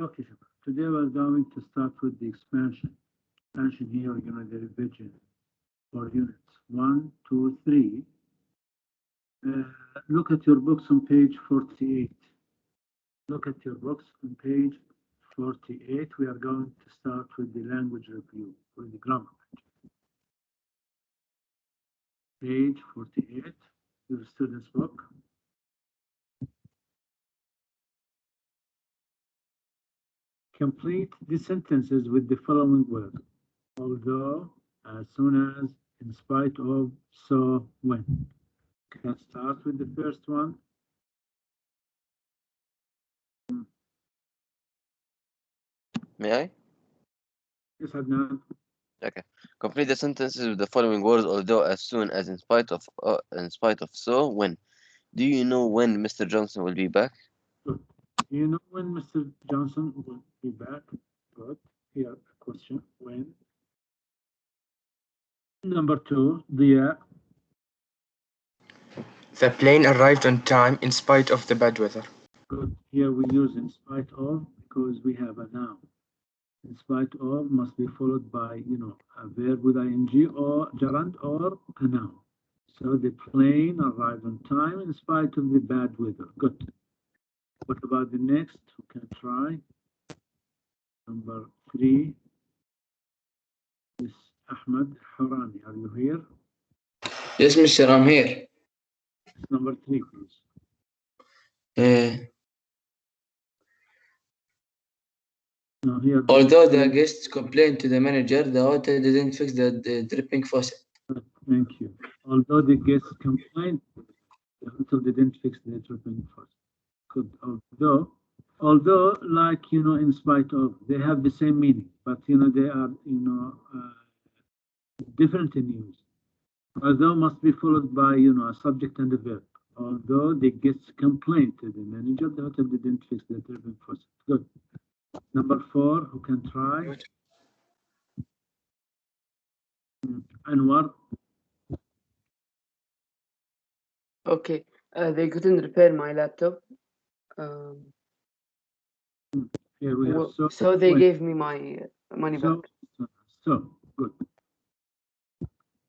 Okay, Shukr. Today we're going to start with the expansion. Expansion here, we're going to division for units 1, 2, 3. Uh, Look at your books on page 48. Look at your books on page 48. We are going to start with the language review, with the grammar. Page 48, your student's book. Complete the sentences with the following words. Although, as soon as, in spite of, so, when. Can start with the first one. May I? Yes, Adnan. Okay. Complete the sentences with the following words, although, as soon as, in spite of, so, when. Do you know when Mr. Johnson will be back? Good. Do you know when Mr. Johnson will be back? Good. Here, a question. When? Number 2, the plane arrived on time in spite of the bad weather. good. Here we use in spite of because we have a noun. In spite of must be followed by, a verb with ing or gerund or a noun. So the plane arrived on time in spite of the bad weather. Good. What about the next? Who can try? Number 3. Miss Ahmed Harani, are you here? Yes, Mr. I'm here. Number 3, please. No, here. Although the guests complained to the manager, the hotel didn't fix the dripping faucet. Thank you. Although the guests complained, the hotel didn't fix the dripping faucet. Good. Although, like, in spite of, they have the same meaning, but, they are, different in use. Although must be followed by, a subject and a verb. Although the guests complained to the manager, the hotel didn't fix the dripping faucet. Good. Number 4, who can try? Anwar. Okay, they couldn't repair my laptop. Here we have so they gave me my money back. So, good.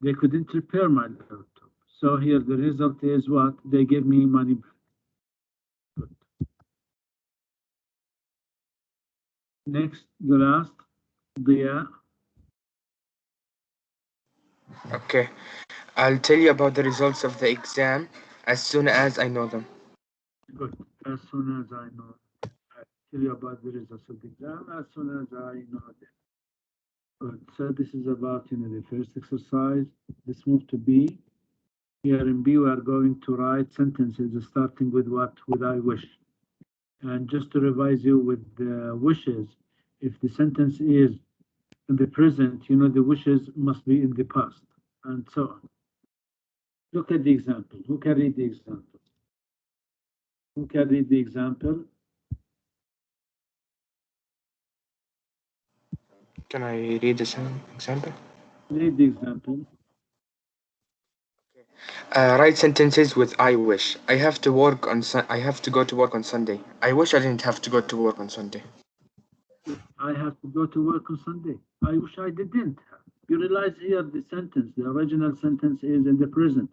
They couldn't repair my laptop. So here the result is what? They gave me money back. Good. Next, the last, the Okay. I'll tell you about the results of the exam as soon as I know them. good. As soon as I know, I'll tell you about the results of the exam as soon as I know them. Good. So this is about, the first exercise. Let's move to B. Here in B, we are going to write sentences starting with what? With I wish. And just to revise you with the wishes, if the sentence is in the present, the wishes must be in the past, and so on. Look at the example. Who can read the example? Who can read the example? Can I read the example? Read the example. Write sentences with I wish. I have to work on. I have to go to work on Sunday. I wish I didn't have to go to work on Sunday. I have to go to work on Sunday. I wish I didn't have. You realize here the sentence, the original sentence is in the present.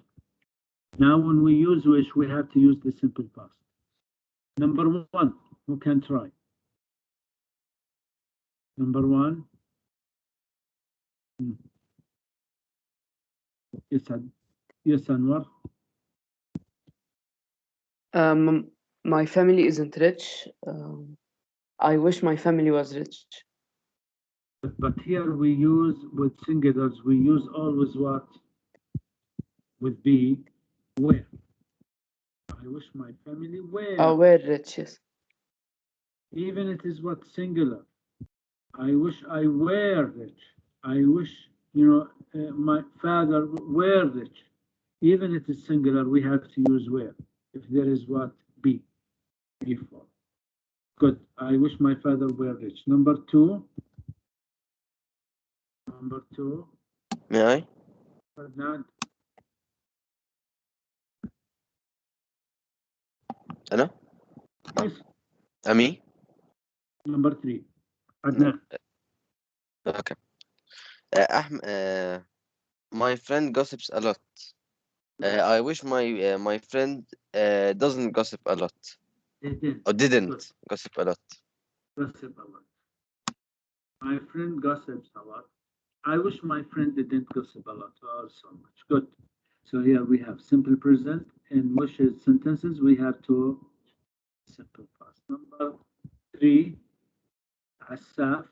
Now when we use wish, we have to use the simple past. Number 1, who can try? Number 1. Yes, Anwar. My family isn't rich. I wish my family was rich. But here we use with singulars, we use always what? With be, where. I wish my family were. Oh, we're rich, yes. Even it is what? Singular. I wish I were rich. I wish, my father were rich. Even it is singular, we have to use where. If there is what? Be before. Good. I wish my father were rich. Number 2. Number 2. May I? Ferdinand. أنا؟ Yes. أمي؟ Number 3. Adnan. Okay. My friend gossips a lot. I wish my friend doesn't gossip a lot. Didn't. Or didn't Good. gossip a lot. Gossip a lot. My friend gossips a lot. I wish my friend didn't gossip a lot or so much. Good. So here we have simple present. In wishes sentences, we have two simple past. Number 3, Asaf.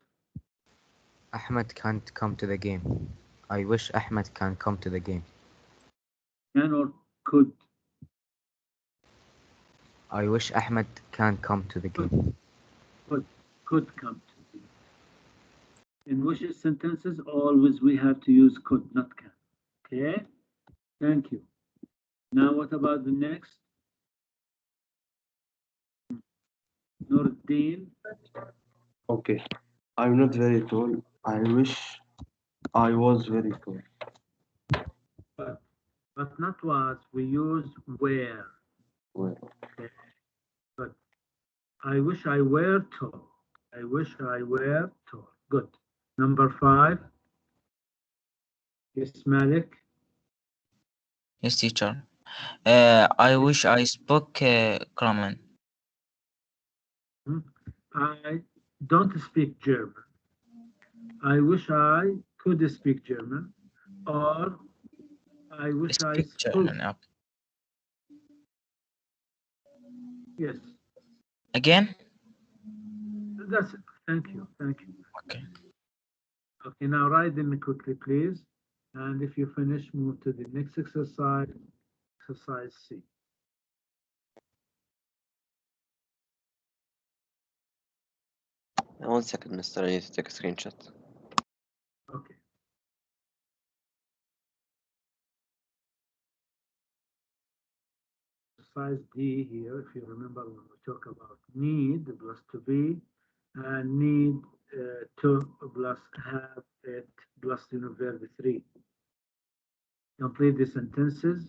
Ahmed can't come to the game. I wish Ahmed can come to the game. Can or could? I wish Ahmed can come to the game. Could come to be. In wishes sentences, always we have to use could, not can. Okay? Thank you. Now what about the next? Nordin. Okay. I'm not very tall. I wish I was very tall. But not was, we use where. Well, Okay? But I wish I were tall. I wish I were tall. Good. Number 5. Yes, Malik. Yes, teacher. I wish I spoke German. I don't speak German. I wish I could speak German, or I wish I Speak spoke. German. Okay. Yes, Again? that's it. Thank you. Thank you. Okay. Okay, now write them quickly, please. And if you finish, move to the next exercise, exercise C. One second, mister. I need to take a screenshot. Okay. Exercise D here, if you remember when we talk about need plus to be, and need to plus have it plus verb 3. Complete the sentences.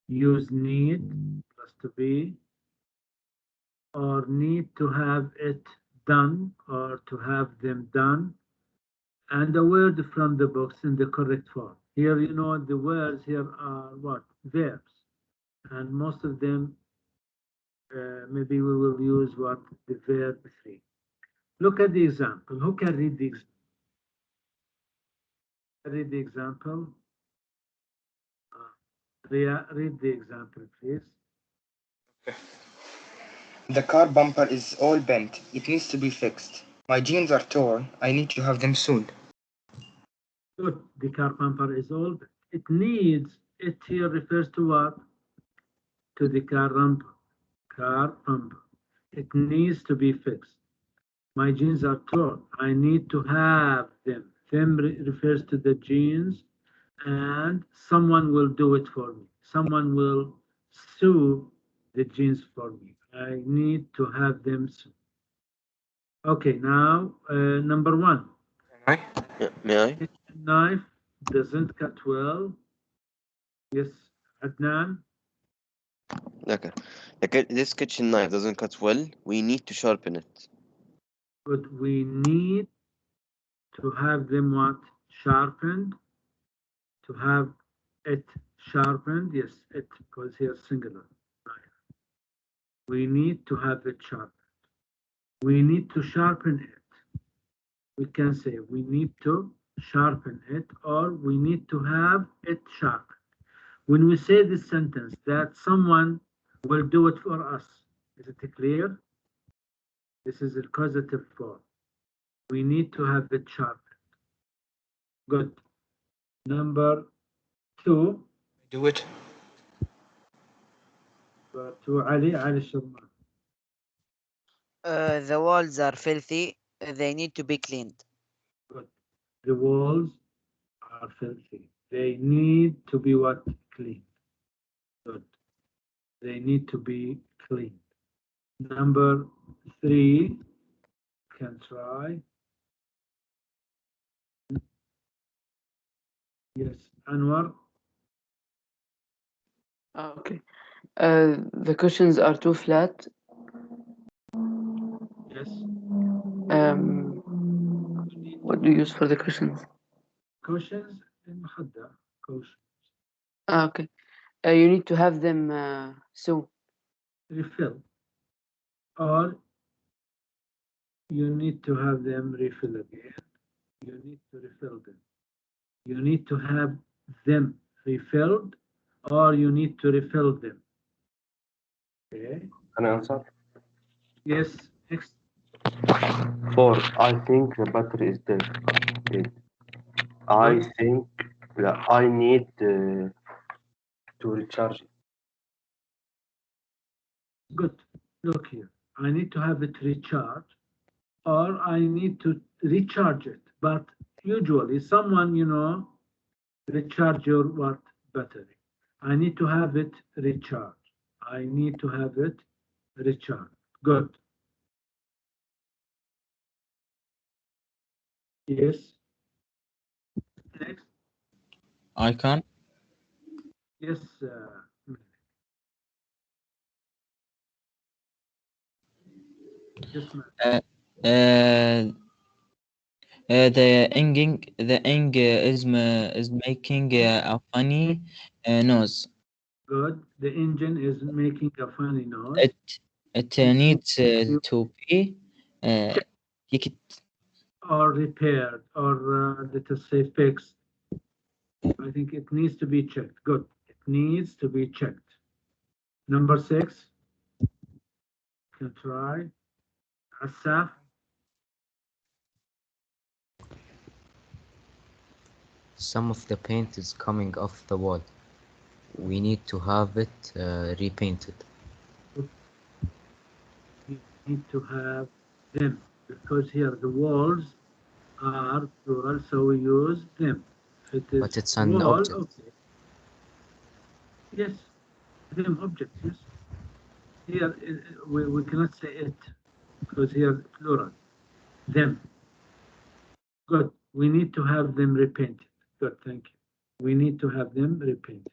Use need plus to be, or need to have it done, or to have them done, and a word from the box in the correct form. Here, you know, the words here are what? Verbs. And most of them, maybe we will use what? The verb 3. Look at the example. Who can read the example? Read the example. Ria, read the example, please. The car bumper is all bent. It needs to be fixed. My jeans are torn. I need to have them soon. Good. The car bumper is all bent. It needs, it here refers to what? To the car bumper. Car bumper. It needs to be fixed. My jeans are torn. I need to have them. Them refers to the jeans, and someone will do it for me. Someone will sew the jeans for me. I need to have them soon. Okay, now number 1. Can I? Yeah, may I? Kitchen knife doesn't cut well. Yes, Adnan. Okay. This kitchen knife doesn't cut well. We need to sharpen it. But we need to have them what? Sharpened. To have it sharpened. Yes, it, because here singular. We need to have it sharpened. We need to sharpen it. We can say we need to sharpen it, or we need to have it sharpened. When we say this sentence, that someone will do it for us, is it clear? This is a causative form. We need to have it sharpened. Good. Number 2. Do it. To Ali Sharman. The walls are filthy. They need to be cleaned. Good. The walls are filthy. They need to be what? Cleaned. Good. They need to be cleaned. Number 3. Can try. Yes, Anwar. Okay. The cushions are too flat. Yes. What do you use for the cushions? Cushions المخدة. Cushion. Okay. You need to have them soon. Refill. Or you need to have them refill again. You need to refill them. You need to have them refilled, or you need to refill them. Okay. Can I answer? Yes. Next. 4. I think the battery is dead. Dead. I What? think that I need to recharge it. Good. Look here. I need to have it recharged, or I need to recharge it. But usually, someone, recharge your what battery. I need to have it recharged. I need to have it recharged. Good. Yes. Next. I can. Yes. Yes, ma'am. The ing is making a funny nose. Good. The engine is making a funny noise. It It needs needs to be ticked. or repaired, or let us say fixed. I think it needs to be checked. Good. It needs to be checked. Number 6. Can try. Asaf. Some of the paint is coming off the wall. We need to have it repainted. You need to have them, because here the walls are plural, so we use them. If it is But it's an wall, object. okay. Yes, them object, yes. Here we cannot say it, because here plural. Them. Good. We need to have them repainted. Good, thank you. We need to have them repainted.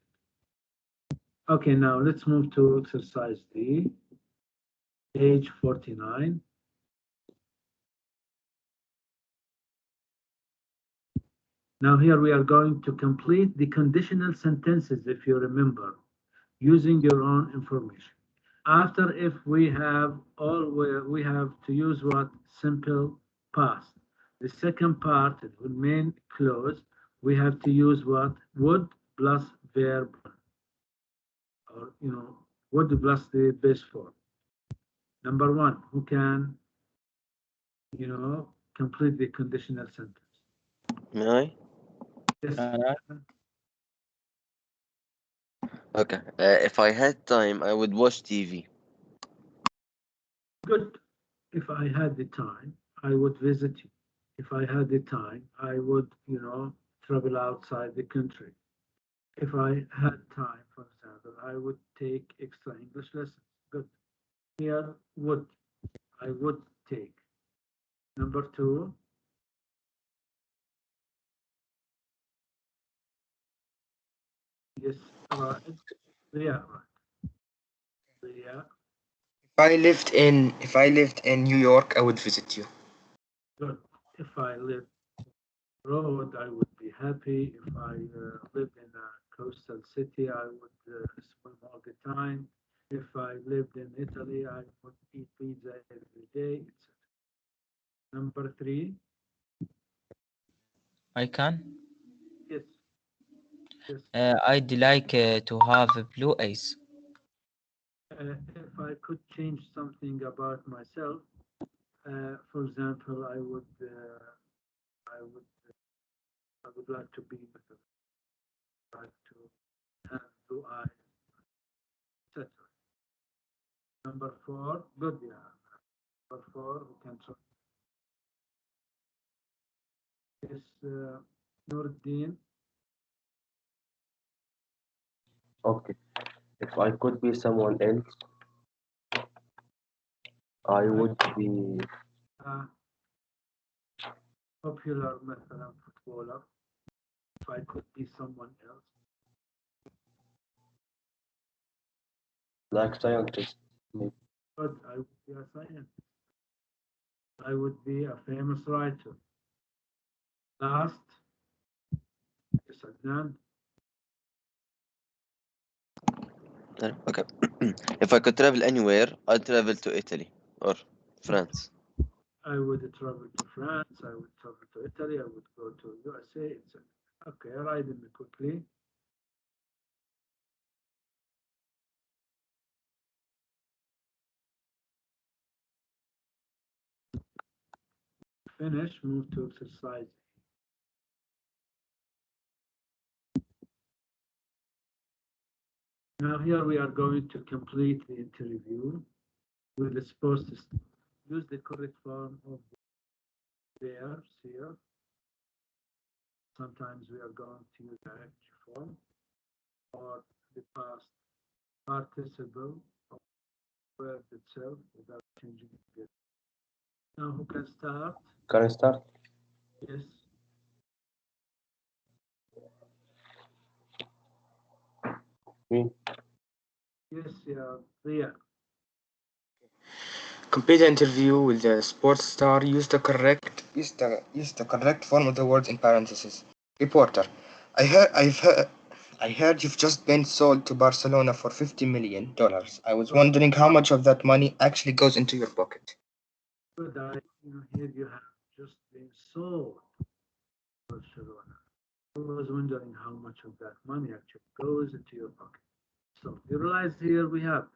Okay, now let's move to exercise D, page 49. Now here we are going to complete the conditional sentences, if you remember, using your own information. After, if we have all, we have to use what? Simple past. The second part, it will main clause, we have to use what? Would plus verb, or would plus the base form. Number 1, who can complete the conditional sentence? May I? Yes. Okay. If I had time, I would watch TV. Good. If I had the time, I would visit you. If I had the time, I would, travel outside the country. If I had time, for example, I would take extra English lessons. Good. Here, would. I would take. Number 2. Yes, right. Yeah, right. Yeah, If I lived in New York, I would visit you. good. If I lived abroad, I would be happy. If I lived in a coastal city, I would swim all the time. If I lived in Italy, I would eat pizza every day, etc. Number 3. I can. Yes. Yes. I'd like to have blue eyes. If I could change something about myself, for example, I would like to be like to have blue eyes, etc. Number 4. Good. Yeah. Number 4. We can try. Yes. Nuruddin. Okay. If I could be someone else, I would be Popular مثلا footballer. If I could be someone else. like scientist. Maybe. But I would be a scientist. I would be a famous writer. Last, yes, Adnan. Okay. If I could travel anywhere, I'd travel to Italy or France. I would travel to France, I would travel to Italy, I would go to USA, etc. Okay, write them quickly. Finish, move to exercise. Now here we are going to complete the interview with the supposed to use the correct form of verbs here. Sometimes we are going to use the active form or the past participle of the verb itself without changing it. Now who can start? Can I start? Yes. Me? Yes, yeah, Ria. Complete the interview with the sports star. Use the correct form of the words in parentheses. Reporter, I heard you've just been sold to Barcelona for $50 million. I was wondering how much of that money actually goes into your pocket. Good, here you have just been sold to Barcelona. I was wondering how much of that money actually goes into your pocket. So you realize here we have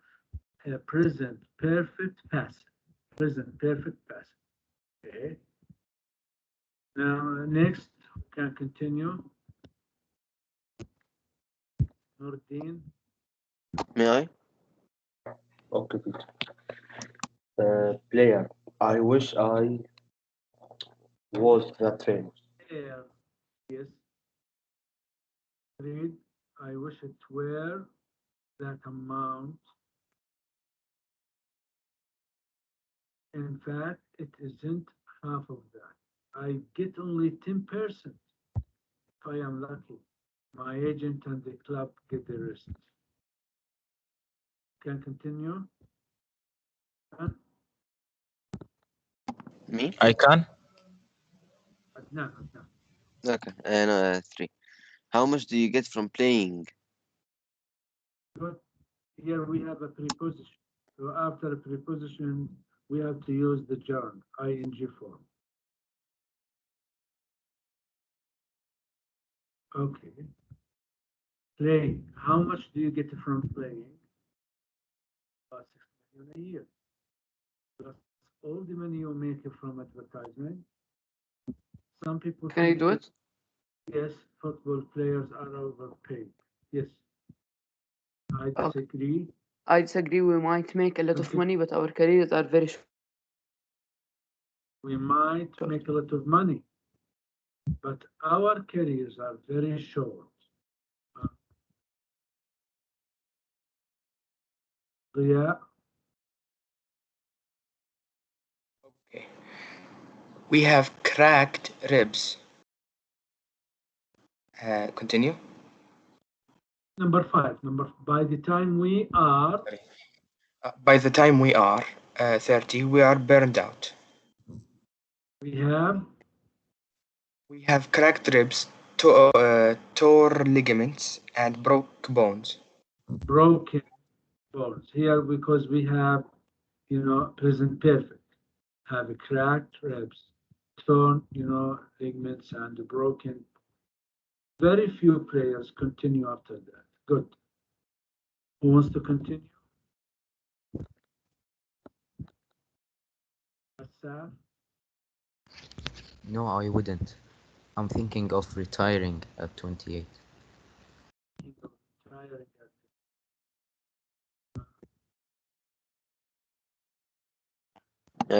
a present perfect passive. Present perfect passive. Okay. Now next we can continue. Nordin. May I? Okay, Peter. Player, I wish I was that famous. Yes. Read. I wish it were that amount. In fact, it isn't half of that. I get only 10% if I am lucky. My agent and the club get the rest. Can continue. Me? I can. No. Okay. No, 3. How much do you get from playing? Good. Here we have a preposition. So after a preposition, we have to use the gerund, ing form. Okay. Playing. How much do you get from playing? About 6 million a year. Plus all the money you make from advertisement. Some people Can I think do that, it? yes, football players are overpaid. Yes. I Okay. disagree. I disagree. We might make a lot of Okay. money, but our careers are very short. We might make a lot of money, but our careers are very short. Yeah. Okay. We have cracked ribs. Continue. Number 5. By the time we are. By the time we are 30, we are burned out. We have cracked ribs, tore ligaments, and broke bones. Broken bones here because we have, present perfect. Have cracked ribs, torn, ligaments, and broken. Very few players continue after that. Good. Who wants to continue? Assaf? No, I wouldn't. I'm thinking of retiring at 28.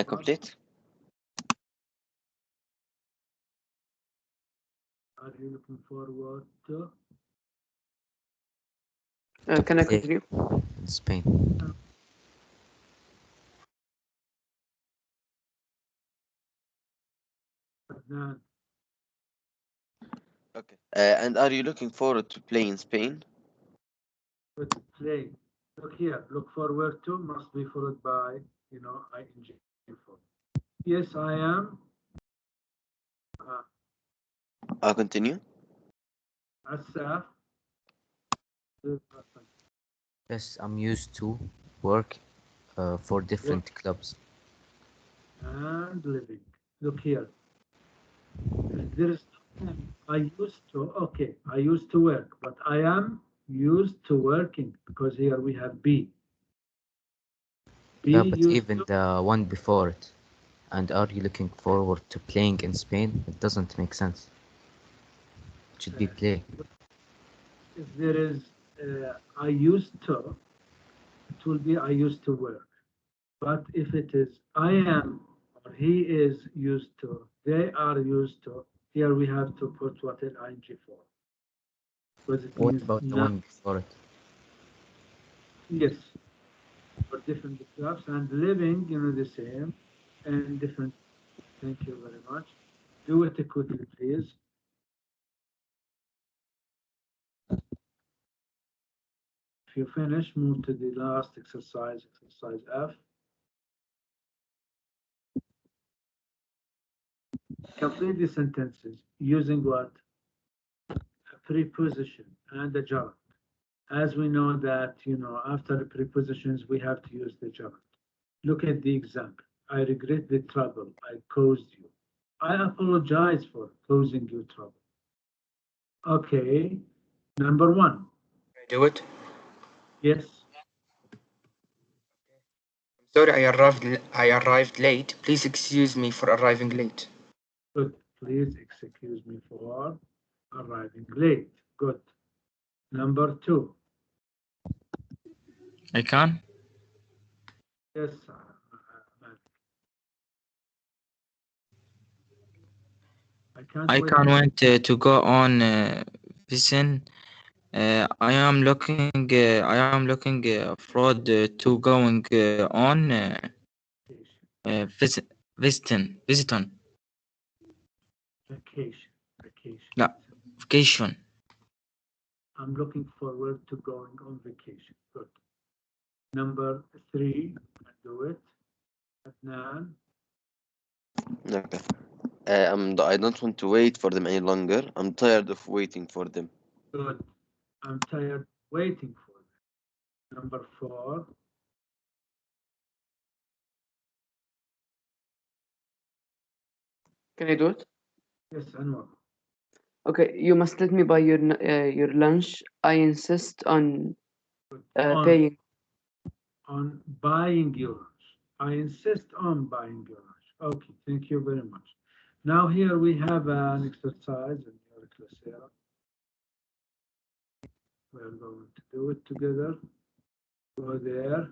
Complete? Are you looking forward to? Can I continue? In Spain. Adnan? Okay. And are you looking forward to play in Spain? Good. Play. Look here. Look forward to must be followed by, ing form. Yes, I am. I'll continue. Asaf. Yes, I'm used to work for different clubs. And living. Look here. If there is I used to, okay, I used to work, but I am used to working because here we have be. Be Yeah, but used even to, the one before it. And are you looking forward to playing in Spain? It doesn't make sense. It should be play. if there is I used to, it will be I used to work. But if it is I am or he is used to, they are used to, here we have to put what in ing for. Because it What means about the now, one before it? yes, for different clubs and living, the same and different. Thank you very much. Do it quickly, please. If you finish, move to the last exercise, exercise F. Complete the sentences using what? A preposition and a gerund. As we know that, after the prepositions, we have to use the gerund. Look at the example. I regret the trouble I caused you. I apologize for causing you trouble. Okay, number one. Do it. Yes. Sorry, I arrived late. Please excuse me for arriving late. Good. Please excuse me for arriving late. Good. Number two. I can. Yes. I can't wait to go on Vision. I am looking forward to going on visiting. Vacation. No, vacation. I'm looking forward to going on vacation. Good. Number three. Do it. Adnan. Okay. I don't want to wait for them any longer. I'm tired of waiting for them. Good. I'm tired waiting for them. Number four. Can I do it? Yes, Anwar. Okay, you must let me buy your lunch. I insist on paying. On buying your lunch. I insist on buying your lunch. Okay, thank you very much. Now here we have an exercise in your class. We are going to do it together. Go there.